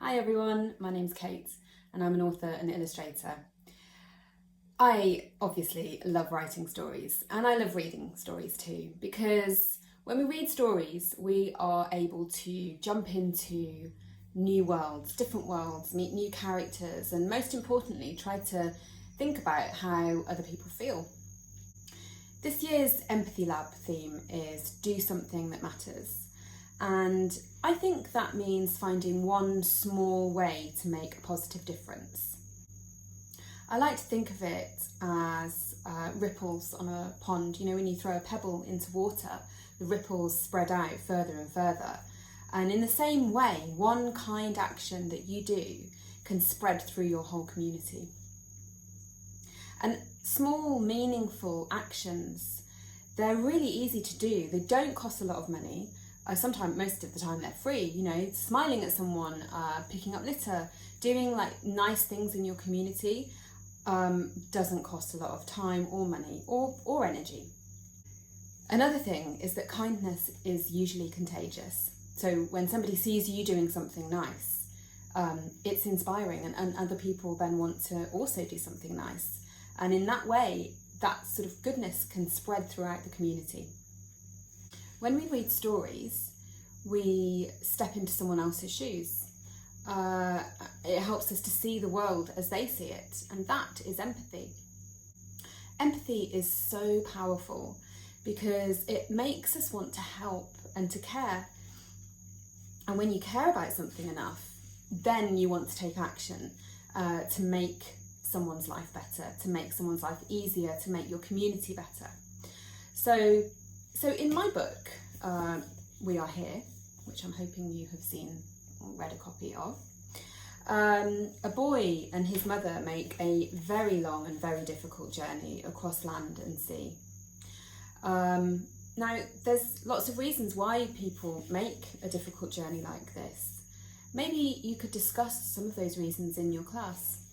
Hi everyone, my name's Kate and I'm an author and illustrator. I obviously love writing stories and I love reading stories too, because when we read stories we are able to jump into new worlds, meet new characters, and most importantly try to think about how other people feel. This year's Empathy Lab theme is Do Something That Matters. And I think that means finding one small way to make a positive difference. I like to think of it as ripples on a pond. You know, when you throw a pebble into water, the ripples spread out further and further. And in the same way, one kind action that you do can spread through your whole community. And small, meaningful actions, they're really easy to do. They don't cost a lot of money. Sometimes, most of the time, they're free. You know, smiling at someone, picking up litter, doing like nice things in your community doesn't cost a lot of time or money or energy. Another thing is that kindness is usually contagious. So when somebody sees you doing something nice, it's inspiring, and other people then want to also do something nice. And in that way, that sort of goodness can spread throughout the community. When we read stories, we step into someone else's shoes. It helps us to see the world as they see it, and that is empathy. Empathy is so powerful because it makes us want to help and to care. And when you care about something enough, then you want to take action to make someone's life better, to make someone's life easier, to make your community better. So in my book, We Are Here, which I'm hoping you have seen or read a copy of, a boy and his mother make a very long and very difficult journey across land and sea. Now, there's lots of reasons why people make a difficult journey like this. Maybe you could discuss some of those reasons in your class.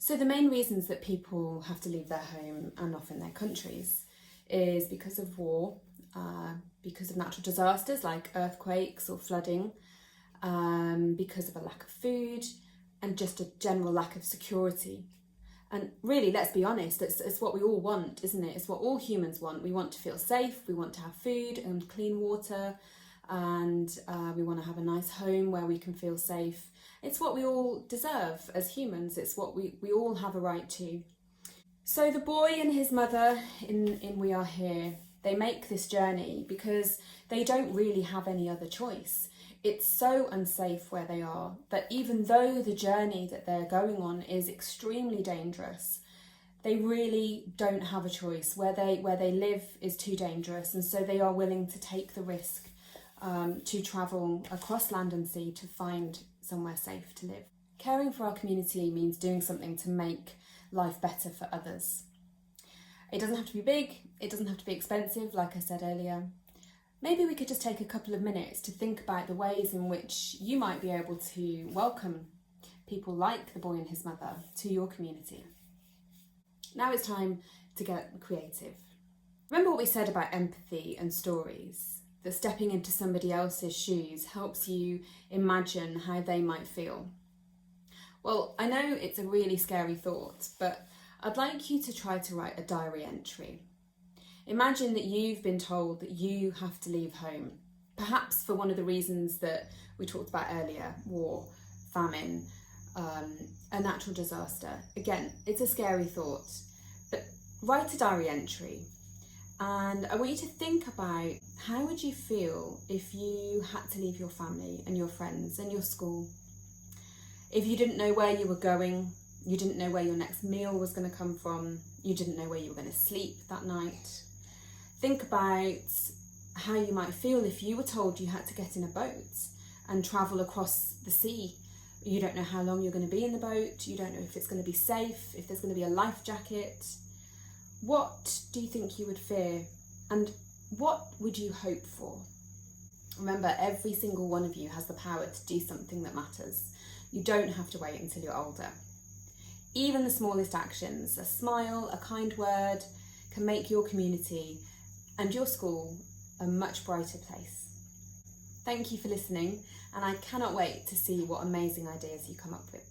So the main reasons that people have to leave their home and often their countries is because of war, because of natural disasters like earthquakes or flooding, because of a lack of food, and just a general lack of security. And really, let's be honest, it's what we all want, isn't it? It's what all humans want. We want to feel safe, we want to have food and clean water, and we want to have a nice home where we can feel safe. It's what we all deserve as humans. It's what we all have a right to. So the boy and his mother in We Are Here, they make this journey because they don't really have any other choice. It's so unsafe where they are that even though the journey that they're going on is extremely dangerous, they really don't have a choice. Where they live is too dangerous, and so they are willing to take the risk to travel across land and sea to find somewhere safe to live. Caring for our community means doing something to make life better for others. It doesn't have to be big, it doesn't have to be expensive, like I said earlier. Maybe we could just take a couple of minutes to think about the ways in which you might be able to welcome people like the boy and his mother to your community. Now it's time to get creative. Remember what we said about empathy and stories? That stepping into somebody else's shoes helps you imagine how they might feel. Well, I know it's a really scary thought, but I'd like you to try to write a diary entry. Imagine that you've been told that you have to leave home, perhaps for one of the reasons that we talked about earlier: war, famine, a natural disaster. Again, it's a scary thought, but write a diary entry. And I want you to think about, how would you feel if you had to leave your family and your friends and your school? If you didn't know where you were going, you didn't know where your next meal was going to come from, you didn't know where you were going to sleep that night. Think about how you might feel if you were told you had to get in a boat and travel across the sea. You don't know how long you're going to be in the boat, you don't know if it's going to be safe, if there's going to be a life jacket. What do you think you would fear, and what would you hope for? Remember, every single one of you has the power to do something that matters. You don't have to wait until you're older. Even the smallest actions, a smile, a kind word, can make your community and your school a much brighter place. Thank you for listening, and I cannot wait to see what amazing ideas you come up with.